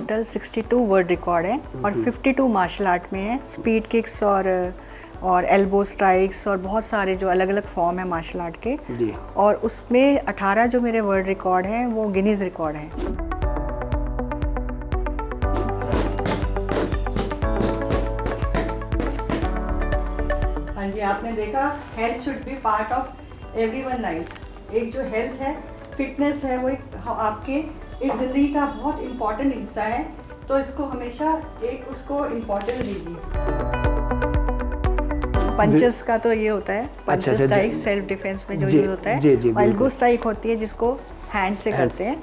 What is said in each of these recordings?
Total 62 world record है और 52 martial art में है। स्पीड किक्स और एल्बो स्ट्राइक्स और बहुत सारे जो अलग अलग फॉर्म है मार्शल आर्ट के जी। और उसमें 18 जो मेरे वर्ल्ड रिकॉर्ड हैं वो गिनीज रिकॉर्ड हैं। हाँ जी, आपने देखा health should be part of everyone life. एक जो हेल्थ है, फिटनेस है, वो एक आपके एक ज़िंदगी का बहुत इम्पॉर्टेंट हिस्सा है, तो इसको हमेशा एक उसको इम्पोर्टेंस दीजिए। पंचेस का तो ये होता है, पंचेस स्ट्राइक सेल्फ डिफेंस में जो यूज होता है। एल्बो स्ट्राइक होती है जिसको हैंड से करते हैं।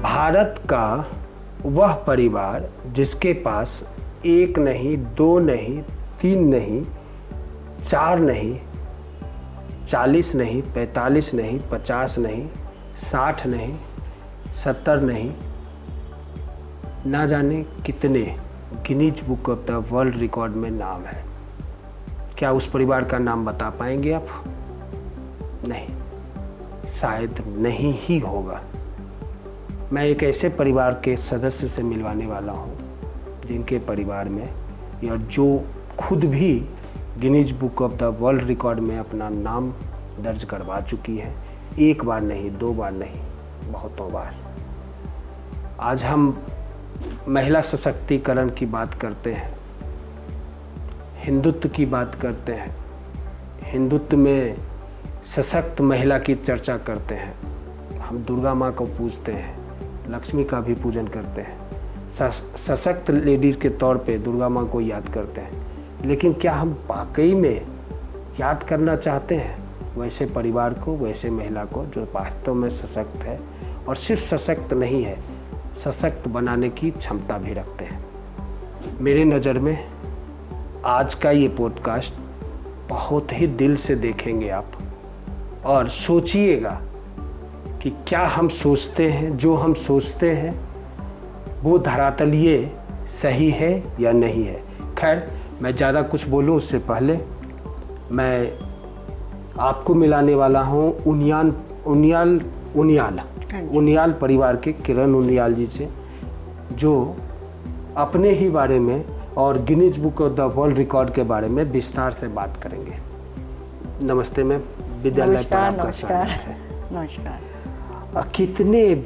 भारत का वह परिवार जिसके पास 1 नहीं, 2 नहीं, 3 नहीं, 4 नहीं, 40 नहीं, 45 नहीं, 50 नहीं, 60 नहीं, 70 नहीं, ना जाने कितने Guinness book of the world record में नाम है। क्या उस परिवार का नाम बता पाएंगे आप? नहीं, शायद नहीं ही होगा। मैं एक ऐसे परिवार के सदस्य से मिलवाने वाला हूँ जिनके परिवार में या जो खुद भी Guinness book of the world record में अपना नाम दर्ज करवा चुकी है। 1 बार नहीं, 2 बार नहीं, बहुतों बार। आज हम महिला सशक्तिकरण की बात करते हैं, हिंदुत्व की बात करते हैं, हिंदुत्व में सशक्त महिला की चर्चा करते हैं। हम दुर्गा माँ को पूजते हैं, लक्ष्मी का भी पूजन करते हैं, सशक्त लेडीज़ के तौर पे दुर्गा माँ को याद करते हैं। लेकिन क्या हम वाकई में याद करना चाहते हैं वैसे परिवार को, वैसे महिला को जो वास्तव में सशक्त है और सिर्फ सशक्त नहीं है, सशक्त बनाने की क्षमता भी रखते हैं? मेरे नज़र में आज का ये पॉडकास्ट बहुत ही दिल से देखेंगे आप और सोचिएगा कि क्या हम सोचते हैं, जो हम सोचते हैं वो धरातलीय सही है या नहीं है। खैर, मैं ज़्यादा कुछ बोलूं उससे पहले मैं आपको मिलाने वाला हूं उनियाल परिवार के किरण उनियाल जी से, जो अपने ही बारे में और Guinness book of the world record के बारे में विस्तार से बात करेंगे। नमस्ते मैम, विद्यालय पर आपका स्वागत है। नमस्कार। कितने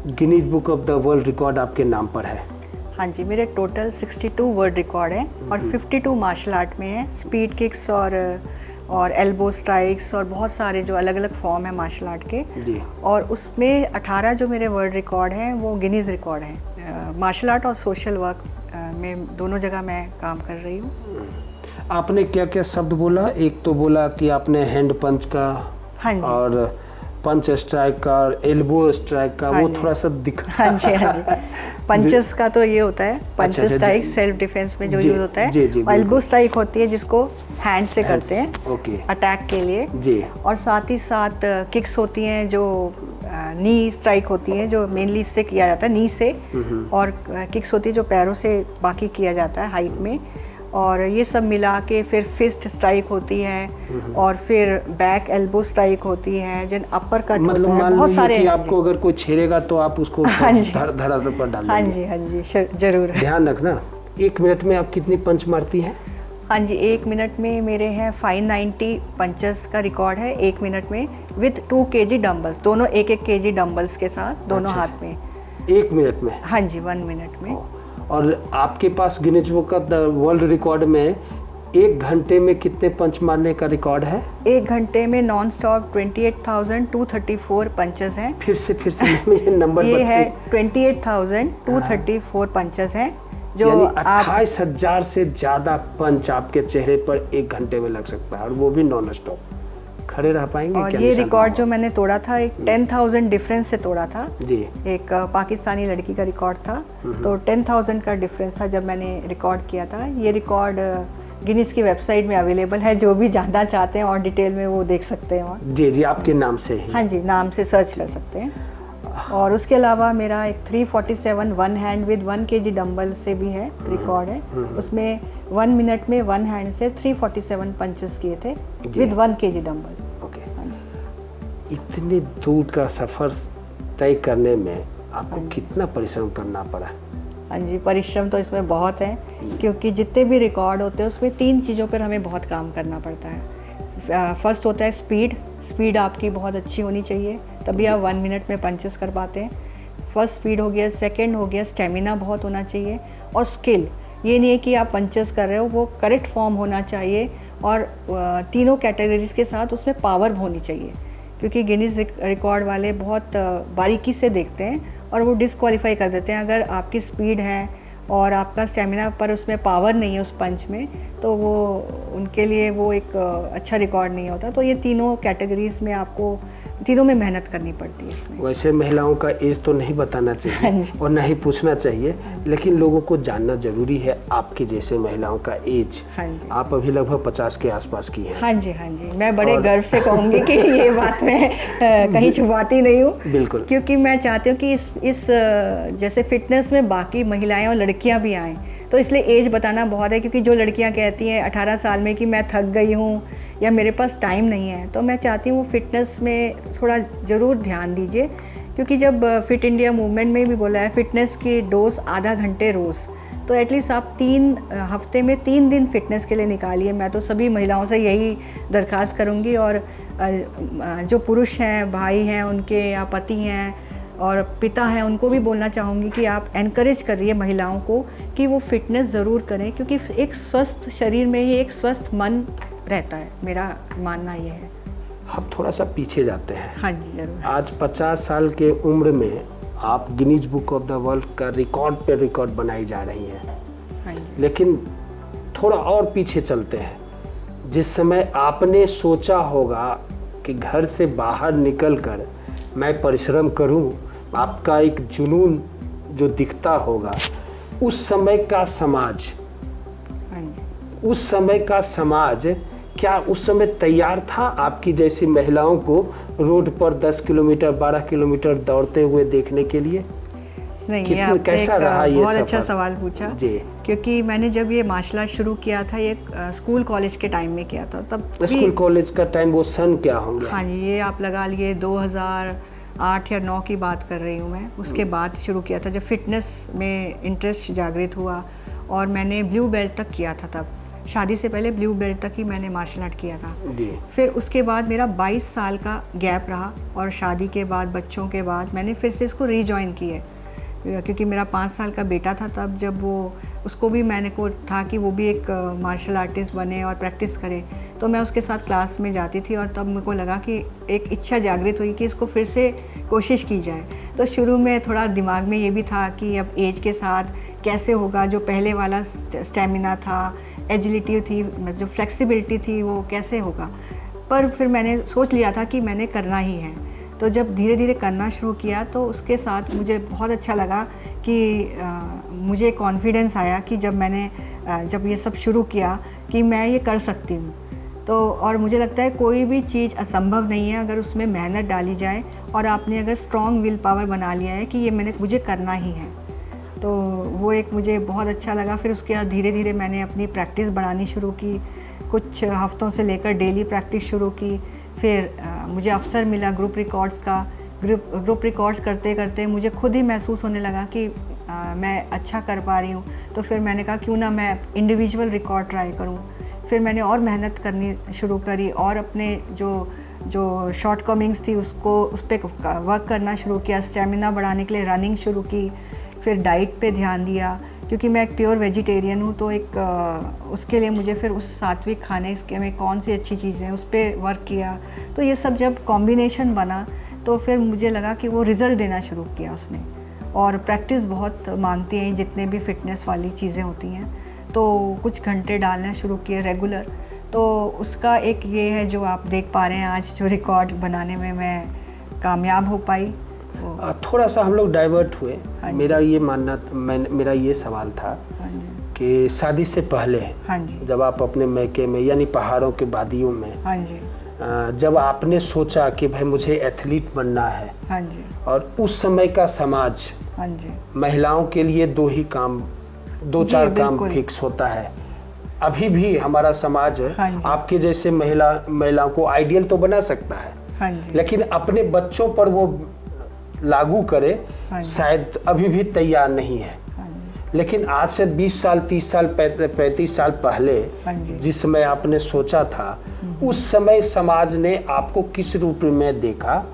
Guinness book of the world record आपके नाम पर है? हाँ जी, मेरे टोटल 62 वर्ल्ड रिकॉर्ड है और 52 मार्शल आर्ट में है। स्पीड किक्स और एल्बो स्ट्राइक्स और बहुत सारे जो अलग अलग फॉर्म है मार्शल आर्ट के जी। और उसमें 18 जो मेरे वर्ल्ड रिकॉर्ड हैं वो गिनीज रिकॉर्ड हैं। मार्शल आर्ट और सोशल वर्क में दोनों जगह मैं काम कर रही हूँ। आपने क्या क्या शब्द बोला? एक तो बोला कि आपने हैंड पंच का, हाँ जी, और पंच स्ट्राइक का और एल्बो स्ट्राइक का, वो थोड़ा सा दिखा। हाँ जी, हाँ जी। पंचेस का तो ये होता है, पंचेस स्ट्राइक सेल्फ डिफेंस में जो यूज होता है। एल्बो स्ट्राइक होती है जिसको हैंड से करते हैं अटैक के लिए जी। और साथ ही साथ किक्स होती हैं जो नी स्ट्राइक होती है जो मेनली इससे किया जाता है, नी से, और किक्स होती है जो पैरों से बाकी किया जाता है हाइट में, और ये सब मिला के फिर फिस्ट स्ट्राइक होती है और फिर बैक एल्बो स्ट्राइक होती है, जिन अपर कट मतलब होता है, बहुत सारे। कि आपको अगर कोई छेड़ेगा तो आप उसको धरातल पर डाल देंगे। हाँ जी, हाँ जी, जरूर। ध्यान रखना, 1 मिनट में आप कितनी पंच मारती हैं? हाँ जी, 1 मिनट में मेरे हैं 590 पंचेस का रिकॉर्ड है 1 मिनट में, विद 2 kg डम्बल्स, दोनों 1-1 kg डम्बल्स के साथ दोनों हाथ में 1 मिनट में। हाँ जी, 1 मिनट में। और आपके पास Guinness book of the world record में 1 घंटे में कितने पंच मारने का रिकॉर्ड है? 1 घंटे में नॉन स्टॉप 28,234 पंचेस हैं। फिर से मुझे नंबर ये है 28,234 पंचेस हैं, जो 28,000 से ज़्यादा पंच आपके चेहरे पर 1 घंटे में लग सकता है, और वो भी नॉन स्टॉप। खड़े रह पाएंगे? और ये रिकॉर्ड जो मैंने तोड़ा था एक 10,000 डिफरेंस से तोड़ा था जी। एक पाकिस्तानी लड़की का रिकॉर्ड था, तो 10,000 का डिफरेंस था जब मैंने रिकॉर्ड किया था। ये रिकॉर्ड गिनीज की वेबसाइट में अवेलेबल है, जो भी जानना चाहते हैं और डिटेल में वो देख सकते हैं वहाँ। जी जी, आपके नाम से ही? हाँ जी, नाम से सर्च कर सकते हैं। और उसके अलावा मेरा एक 347 one hand with 1 kg dumbbell से भी है रिकॉर्ड है। उसमें 1 मिनट में 1 हैंड से 347 पंचेस किए थे विद 1 kg डंबल। ओके। इतने दूर का सफ़र तय करने में आपको कितना परिश्रम करना पड़ा? हाँ जी, परिश्रम तो इसमें बहुत है, क्योंकि जितने भी रिकॉर्ड होते हैं उसमें 3 चीज़ों पर हमें बहुत काम करना पड़ता है। फर्स्ट होता है स्पीड आपकी बहुत अच्छी होनी चाहिए, तभी आप 1 मिनट में पंचेस कर पाते हैं। फर्स्ट स्पीड हो गया, सेकंड हो गया स्टेमिना बहुत होना चाहिए, और स्किल, ये नहीं है कि आप पंचेस कर रहे हो, वो करेक्ट फॉर्म होना चाहिए, और तीनों कैटेगरीज के साथ उसमें पावर होनी चाहिए, क्योंकि गिनीज रिकॉर्ड वाले बहुत बारीकी से देखते हैं और वो डिस्क्वालीफाई कर देते हैं। अगर आपकी स्पीड है और आपका स्टेमिना पर उसमें पावर नहीं है उस पंच में, तो वो उनके लिए वो एक अच्छा रिकॉर्ड नहीं होता। तो ये तीनों कैटेगरीज में आपको तीनों में मेहनत करनी पड़ती है इसमें। वैसे महिलाओं का एज तो नहीं बताना चाहिए और ना ही पूछना चाहिए, लेकिन लोगों को जानना जरूरी है आपके जैसे महिलाओं का एज। हाँ जी, आप अभी लगभग 50 के आसपास की हैं। हाँ जी, हाँ जी, मैं बड़े गर्व से कहूँगी कि ये बात मैं कहीं छुपाती नहीं हूँ। बिल्कुल, क्योंकि मैं चाहती हूँ कि इस जैसे फिटनेस में बाकी महिलाएं और लड़कियाँ भी आएँ, तो इसलिए एज बताना बहुत है। क्योंकि जो लड़कियाँ कहती हैं 18 साल में कि मैं थक गई हूँ या मेरे पास टाइम नहीं है, तो मैं चाहती हूँ फिटनेस में थोड़ा ज़रूर ध्यान दीजिए। क्योंकि जब फिट इंडिया मूवमेंट में भी बोला है फिटनेस की डोज आधा घंटे रोज़, तो एटलीस्ट आप 3 हफ्ते में 3 दिन फिटनेस के लिए निकालिए। मैं तो सभी महिलाओं से यही दरख्वास्त करूँगी, और जो पुरुष हैं, भाई हैं, उनके या पति हैं और पिता हैं, उनको भी बोलना चाहूँगी कि आप एनकरेज करिए महिलाओं को कि वो फिटनेस ज़रूर करें, क्योंकि एक स्वस्थ शरीर में ही एक स्वस्थ मन रहता है, मेरा मानना ये है। हम थोड़ा सा पीछे जाते हैं। हाँ जी, जरूर। आज 50 साल के उम्र में आप Guinness book of the world का रिकॉर्ड पे रिकॉर्ड बनाई जा रही हैं। हाँ जी। लेकिन थोड़ा और पीछे चलते हैं, जिस समय आपने सोचा होगा कि घर से बाहर निकलकर मैं परिश्रम करूं, आपका एक जुनून जो दिखता होगा, उस समय का समाज, हाँ जी, उस समय का समाज क्या उस समय तैयार था आपकी जैसी महिलाओं को रोड पर 10 किलोमीटर 12 किलोमीटर दौड़ते हुए देखने के लिए? नहीं, ये आपने कैसा रहा ये बहुत सफर? अच्छा सवाल पूछा जी। क्योंकि मैंने जब ये मार्शल आर्ट शुरू किया था, ये स्कूल कॉलेज के टाइम में किया था। तब स्कूल कॉलेज का टाइम, वो सन क्या होंगे? हाँ जी, ये आप लगा लिए 2008 या 9 की बात कर रही हूँ मैं। उसके बाद शुरू किया था, जब फिटनेस में इंटरेस्ट जागृत हुआ, और मैंने ब्लू बेल्ट तक किया था। तब शादी से पहले ब्लू बेल्ट तक ही मैंने मार्शल आर्ट किया था। फिर उसके बाद मेरा 22 साल का गैप रहा, और शादी के बाद, बच्चों के बाद मैंने फिर से इसको रीजॉइन की है। क्योंकि मेरा 5 साल का बेटा था तब, जब वो उसको भी मैंने को था कि वो भी एक मार्शल आर्टिस्ट बने और प्रैक्टिस करे, तो मैं उसके साथ क्लास में जाती थी। और तब मेरे को लगा कि एक इच्छा जागृत हुई कि इसको फिर से कोशिश की जाए। तो शुरू में थोड़ा दिमाग में ये भी था कि अब एज के साथ कैसे होगा, जो पहले वाला स्टेमिना था, एजिलिटी थी, जो फ्लेक्सिबिलिटी थी, वो कैसे होगा। पर फिर मैंने सोच लिया था कि मैंने करना ही है। तो जब धीरे धीरे करना शुरू किया, तो उसके साथ मुझे बहुत अच्छा लगा कि मुझे कॉन्फिडेंस आया कि जब ये सब शुरू किया कि मैं ये कर सकती हूँ। तो और मुझे लगता है कोई भी चीज़ असंभव नहीं है अगर उसमें मेहनत डाली जाए, और आपने अगर स्ट्रॉन्ग विल पावर बना लिया है कि ये मुझे करना ही है। तो वो एक मुझे बहुत अच्छा लगा। फिर उसके बाद धीरे धीरे मैंने अपनी प्रैक्टिस बढ़ानी शुरू की। कुछ हफ्तों से लेकर डेली प्रैक्टिस शुरू की। फिर मुझे अवसर मिला ग्रुप रिकॉर्ड्स का। ग्रुप रिकॉर्ड्स करते करते मुझे खुद ही महसूस होने लगा कि मैं अच्छा कर पा रही हूँ। तो फिर मैंने कहा क्यों ना मैं इंडिविजुअल रिकॉर्ड ट्राई करूँ। फिर मैंने और मेहनत करनी शुरू करी, और अपने जो शॉर्ट कमिंग्स थी उस पर वर्क करना शुरू किया। स्टेमिना बढ़ाने के लिए रनिंग शुरू की। फिर डाइट पे ध्यान दिया, क्योंकि मैं एक प्योर वेजिटेरियन हूँ। तो उसके लिए मुझे फिर उस सात्विक खाने के में कौन सी अच्छी चीज़ें हैं उस पर वर्क किया। तो ये सब जब कॉम्बिनेशन बना, तो फिर मुझे लगा कि वो रिज़ल्ट देना शुरू किया उसने। और प्रैक्टिस बहुत मांगती हैं जितने भी फिटनेस वाली चीज़ें होती हैं। तो कुछ घंटे डालना शुरू किए रेगुलर। तो उसका एक ये है जो आप देख पा रहे हैं आज, जो रिकॉर्ड बनाने में मैं कामयाब हो पाई। थोड़ा सा हम लोग डाइवर्ट हुए। मेरा ये सवाल था कि शादी से पहले जब आप अपने मैके में यानी पहाड़ों के वादियों में जब आपने सोचा कि भाई मुझे एथलीट बनना है, और उस समय का समाज महिलाओं के लिए दो चार काम फिक्स होता है, अभी भी हमारा समाज आपके जैसे महिलाओं को आइडियल तो बना सकता है, लेकिन अपने बच्चों पर वो लागू करे शायद अभी भी तैयार नहीं है। लेकिन आज से 20 साल 30 साल 35 साल पहले जिस समय आपने सोचा था, उस समय समाज ने आपको किस रूप में देखा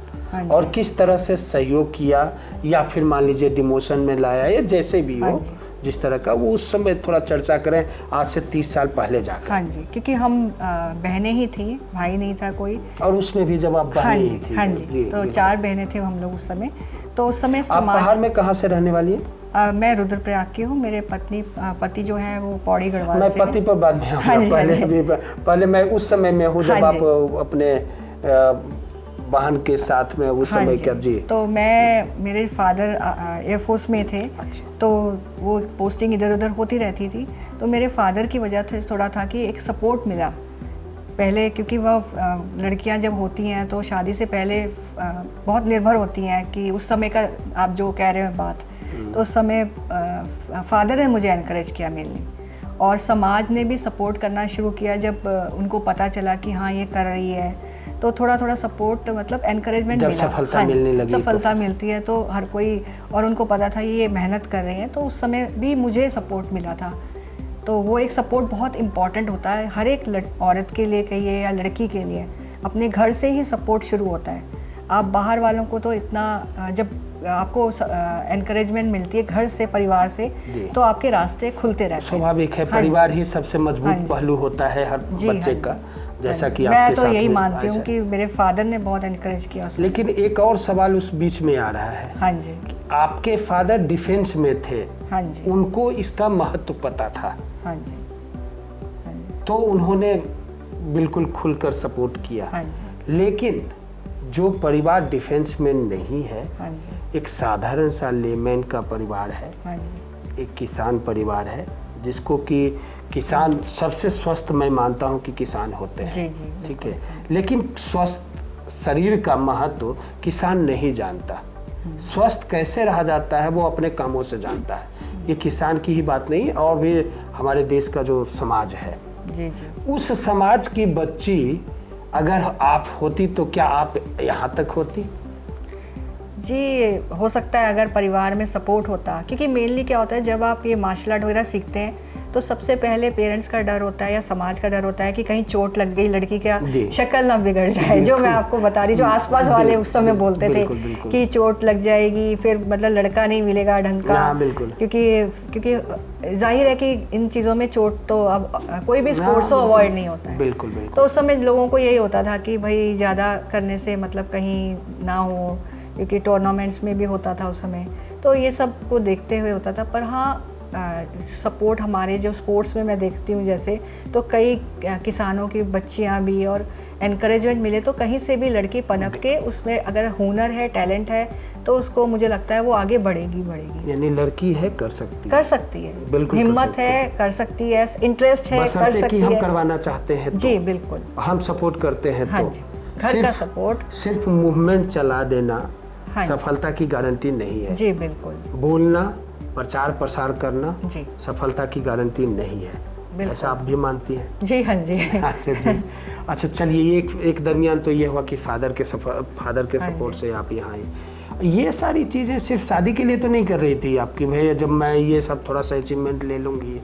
और किस तरह से सहयोग किया, या फिर मान लीजिए डिमोशन में लाया, या जैसे भी हो जिस तरह का, वो उस समय थोड़ा चर्चा करें आज से 30 साल पहले जाकर। हाँ जी, क्योंकि हम बहनें ही थी, भाई नहीं था कोई। और उसमें भी जब आप बहनें ही थी। हाँ जी, तो 4 बहनें थे हम लोग उस समय। तो उस समय आप बाहर में कहाँ से रहने वाली है? मैं रुद्रप्रयाग की हूँ। मेरे पति जो है वो पौड़ी गढ़वाल से। मैं पति पर बाद में आऊँगा, पहले मैं उस समय में हूँ जब आप अपने बहन के साथ में उस समय क्या जी। तो मेरे फादर एयरफोर्स में थे। तो वो पोस्टिंग इधर उधर होती रहती थी, तो मेरे फादर की वजह से थोड़ा था कि एक सपोर्ट मिला पहले, क्योंकि वह लड़कियां जब होती हैं तो शादी से पहले बहुत निर्भर होती हैं कि उस समय का आप जो कह रहे हो बात, तो उस समय फादर ने मुझे एनकरेज किया मेनली, और समाज ने भी सपोर्ट करना शुरू किया जब उनको पता चला कि हाँ ये कर रही है, तो थोड़ा थोड़ा सपोर्ट मतलब एनकरेजमेंट मिला। सफलता मिलने लगी, सफलता मिलती है तो हर कोई, और उनको पता था ये मेहनत कर रहे हैं, तो उस समय भी मुझे सपोर्ट मिला था। तो वो एक सपोर्ट बहुत इम्पॉर्टेंट होता है हर एक औरत के लिए कहिए या लड़की के लिए, अपने घर से ही सपोर्ट शुरू होता है। आप बाहर वालों को तो इतना, जब आपको एनकरेजमेंट मिलती है घर से, परिवार से, तो आपके रास्ते खुलते रहते हैं। स्वाभाविक है, परिवार ही सबसे मजबूत पहलू होता है हर बच्चे का, जैसा कि मैं तो यही मानती हूँ कि मेरे फादर ने बहुत एनकरेज किया। लेकिन एक और सवाल उस बीच में आ रहा है। हाँ जी। आपके फादर डिफेंस में थे। हाँ जी। उनको इसका महत्व पता था। हाँ जी। तो उन्होंने बिल्कुल खुलकर सपोर्ट किया। हाँ जी। लेकिन जो परिवार डिफेंस में नहीं है, हाँ जी, एक साधारण सा लेमैन का परिवार है, हाँ जी, एक किसान परिवार है, जिसको कि किसान सबसे स्वस्थ मैं मानता हूं कि किसान होते हैं, ठीक है, लेकिन स्वस्थ शरीर का महत्व किसान नहीं जानता। स्वस्थ कैसे रहा जाता है वो अपने कामों से जानता है। ये किसान की ही बात नहीं, और भी हमारे देश का जो समाज है, जी जी, उस समाज की बच्ची अगर आप होती तो क्या आप यहाँ तक होती? जी, हो सकता है अगर परिवार में सपोर्ट होता, क्योंकि मेनली क्या होता है जब आप ये मार्शल आर्ट वगैरह सीखते हैं तो सबसे पहले पेरेंट्स का डर होता है या समाज का डर होता है कि कहीं चोट लग गई, लड़की का शक्ल ना बिगड़ जाए। जो मैं आपको बता रही, जो आसपास वाले उस समय बोलते थे कि चोट लग जाएगी, फिर मतलब लड़का नहीं मिलेगा ढंग का, क्योंकि जाहिर है कि इन चीज़ों में चोट तो अब कोई भी स्पोर्ट्स को अवॉइड नहीं होता है। बिल्कुल। तो उस समय लोगों को यही होता था कि भाई ज़्यादा करने से मतलब कहीं ना हो, क्योंकि टूर्नामेंट्स में भी होता था उस समय, तो ये सब को देखते हुए होता था। पर हाँ, सपोर्ट हमारे जो स्पोर्ट्स में मैं देखती हूँ जैसे, तो कई किसानों की बच्चियाँ भी, और एनकरेजमेंट मिले तो कहीं से भी लड़की पनप के उसमें अगर हुनर है, टैलेंट है, तो उसको मुझे लगता है वो आगे बढ़ेगी। यानी लड़की है कर सकती है, बिल्कुल हिम्मत है, कर सकती है, इंटरेस्ट है, कर सकती है। हम करवाना चाहते हैं तो जी बिल्कुल, हम सपोर्ट करते हैं। हाँ तो जी, घर का सपोर्ट, सिर्फ मूवमेंट चला देना सफलता की गारंटी नहीं है। जी बिल्कुल, बोलना, प्रचार प्रसार करना जी सफलता की गारंटी नहीं है। ऐसा आप भी मानती हैं? जी हाँ जी। अच्छा चलिए, एक दरमियान तो ये हुआ कि फादर के सपोर्ट से आप यहाँ आई। ये सारी चीज़ें सिर्फ शादी के लिए तो नहीं कर रही थी आपकी, भैया जब मैं ये सब थोड़ा सा अचीवमेंट ले लूँगी।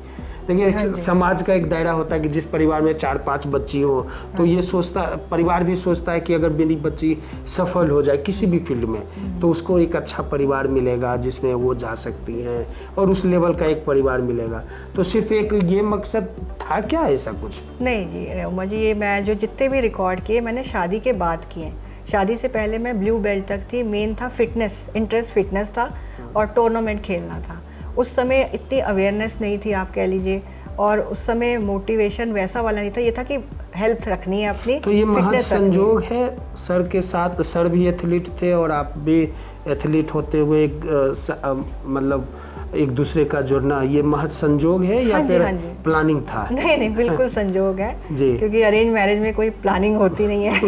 देखिए, समाज का एक दायरा होता है कि जिस परिवार में 4-5 बच्ची हो, तो ये सोचता, परिवार भी सोचता है कि अगर मेरी बच्ची सफल हो जाए किसी भी फील्ड में, तो उसको एक अच्छा परिवार मिलेगा जिसमें वो जा सकती हैं, और उस लेवल का एक परिवार मिलेगा। तो सिर्फ एक ये मकसद था क्या, ऐसा कुछ? नहीं जी उमा जी, ये मैं जो जितने भी रिकॉर्ड किए मैंने शादी के बाद किए। शादी से पहले मैं ब्लू बेल्ट तक थी। मेन था फिटनेस, इंटरेस्ट फिटनेस था और टूर्नामेंट खेलना था। उस समय इतनी अवेयरनेस नहीं थी आप कह लीजिए, और उस समय मोटिवेशन वैसा वाला नहीं था। ये था कि हेल्थ रखनी है अपनी। तो ये महज संजोग है, सर के साथ, सर भी एथलीट थे और आप भी एथलीट होते हुए मतलब एक दूसरे का जुड़ना, ये महज संजोग है या फिर प्लानिंग था? नहीं, बिल्कुल संजोग है जी, क्योंकि अरेंज मैरिज में कोई प्लानिंग होती नहीं है।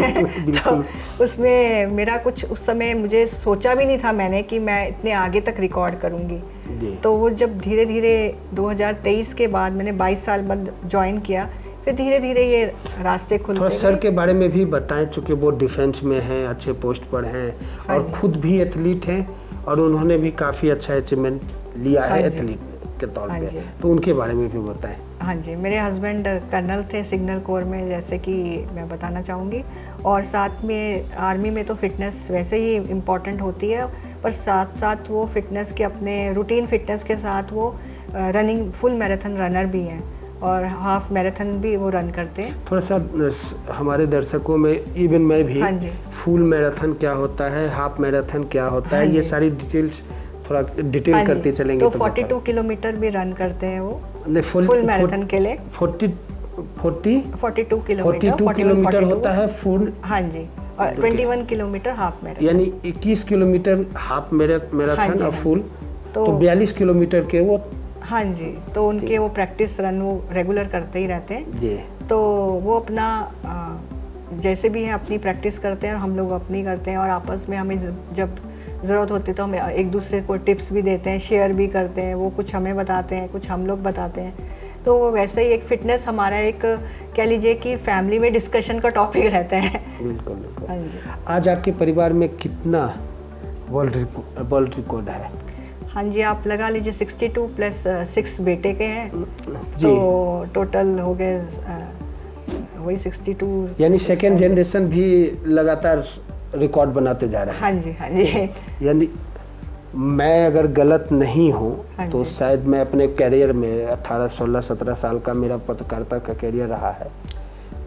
तो उसमें मेरा कुछ उस समय मुझे सोचा भी नहीं था मैंने कि मैं इतने आगे तक रिकॉर्ड करूँगी। तो वो जब धीरे धीरे 2023 के बाद मैंने 22 साल बाद ज्वाइन किया, फिर धीरे धीरे ये रास्ते खुलते गए। थोड़ा सर के बारे में भी बताएं, चूँकि वो डिफेंस में हैं, अच्छे पोस्ट पर हैं और खुद भी एथलीट हैं और उन्होंने भी काफ़ी अच्छा अचीवमेंट लिया है एथलीट के तौर पे, तो उनके बारे में भी बताएं। हाँ जी, मेरे हस्बैंड कर्नल थे सिग्नल कोर में, जैसे कि मैं बताना चाहूँगी, और साथ में आर्मी में तो फिटनेस वैसे ही इम्पॉर्टेंट होती है, पर साथ साथ वो फिटनेस के अपने रूटीन फिटनेस के साथ वो रनिंग फुल मैराथन रनर भी हैं और हाफ मैराथन भी वो रन करते हैं। थोड़ा सा हमारे दर्शकों में, इवन मैं भी, फुल मैराथन क्या होता है, हाफ मैराथन क्या होता है, ये सारी डिटेल्स थोड़ा डिटेल करते चलेंगे। तो 42 किलोमीटर भी रन करते हैं वो फुल मैराथन के लिए। 42 किलोमीटर होता है फुल। हाँ जी, और 21 किलोमीटर हाफ मैराथन, यानी 21 किलोमीटर हाफ मैराथन और फुल तो 42 किलोमीटर के वो। हाँ जी, तो उनके वो प्रैक्टिस रन वो रेगुलर करते ही रहते हैं जी। तो वो अपना जैसे भी है अपनी प्रैक्टिस करते हैं और हम लोग अपनी करते हैं, और आपस में हमें जब ज़रूरत होती है तो हम एक दूसरे को टिप्स भी देते हैं, शेयर भी करते हैं, वो कुछ हमें बताते हैं, कुछ हम लोग बताते हैं। तो वैसे ही एक फिटनेस हमारा एक कह लीजिए कि फैमिली में डिस्कशन का टॉपिक रहता है। बिल्कुल बिल्कुल। हाँ जी। आज आपके परिवार में कितना वर्ल्ड रिकॉर्ड है? हाँ जी, आप लगा लीजिए 62 प्लस 6 बेटे के हैं जी। तो टोटल हो गए वही 62। यानी सेकेंड जनरेशन भी लगातार रिकॉर्ड बनाते जा रहे हैं। हाँ जी, हाँ जी। यानी मैं अगर गलत नहीं हूँ तो शायद मैं अपने करियर में 18, 16, 17 साल का मेरा पत्रकारिता का करियर रहा है,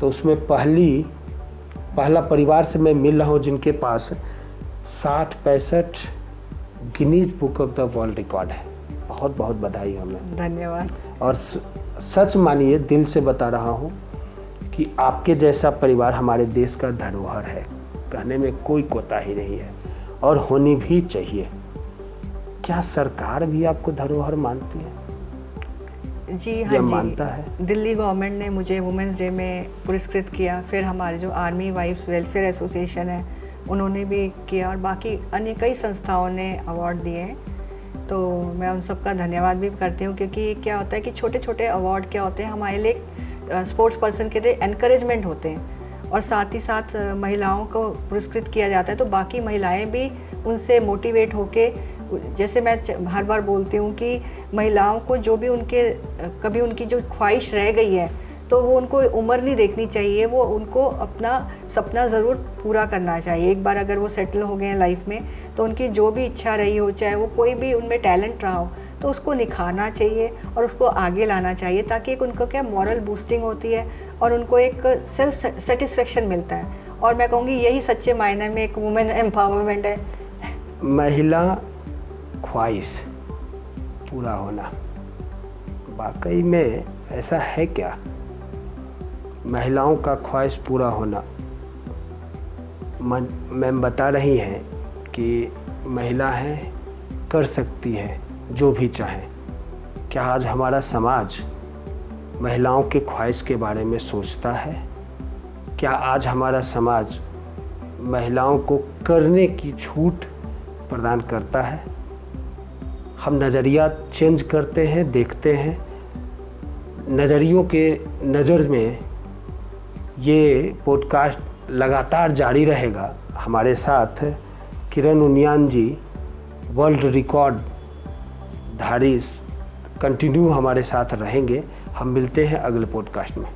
तो उसमें पहला परिवार से मैं मिल रहा हूँ जिनके पास 60-65 Guinness book of the world record है। बहुत बहुत बधाई हमें। धन्यवाद। और सच मानिए, दिल से बता रहा हूँ कि आपके जैसा परिवार हमारे देश का धरोहर है, कहने में कोई कोताही नहीं है और होनी भी चाहिए। क्या सरकार भी आपको धरोहर मानती है? जी हाँ जी, मानता है। दिल्ली गवर्नमेंट ने मुझे वुमेंस डे में पुरस्कृत किया, फिर हमारे जो आर्मी वाइफ्स वेलफेयर एसोसिएशन है उन्होंने भी किया, और बाकी अन्य कई संस्थाओं ने अवार्ड दिए हैं। तो मैं उन सबका धन्यवाद भी करती हूँ, क्योंकि क्या होता है कि छोटे छोटे अवार्ड क्या होते हैं हमारे लिए, स्पोर्ट्स पर्सन के लिए एनकरेजमेंट होते हैं, और साथ ही साथ महिलाओं को पुरस्कृत किया जाता है तो बाकी महिलाएं भी उनसे मोटिवेट होके, जैसे मैं हर बार बोलती हूँ कि महिलाओं को जो भी कभी उनकी जो ख्वाहिश रह गई है तो वो उनको उम्र नहीं देखनी चाहिए, वो उनको अपना सपना ज़रूर पूरा करना चाहिए। एक बार अगर वो सेटल हो गए हैं लाइफ में तो उनकी जो भी इच्छा रही हो, चाहे वो कोई भी उनमें टैलेंट रहा हो, तो उसको निखारना चाहिए और उसको आगे लाना चाहिए, ताकि एक उनको क्या मॉरल बूस्टिंग होती है और उनको एक सेल्फ सेटिस्फेक्शन मिलता है। और मैं कहूँगी यही सच्चे मायने में एक वुमेन एम्पावरमेंट है। महिला ख्वाहिश पूरा होना, वाकई में ऐसा है क्या? महिलाओं का ख्वाहिश पूरा होना, मैम बता रही हैं कि महिला है, कर सकती है जो भी चाहे। क्या आज हमारा समाज महिलाओं के ख्वाहिश के बारे में सोचता है? क्या आज हमारा समाज महिलाओं को करने की छूट प्रदान करता है? हम नज़रिया चेंज करते हैं, देखते हैं। नज़रियों के नज़र में ये पॉडकास्ट लगातार जारी रहेगा। हमारे साथ किरण उनियान जी, वर्ल्ड रिकॉर्ड धारी, कंटिन्यू हमारे साथ रहेंगे। हम मिलते हैं अगले पॉडकास्ट में।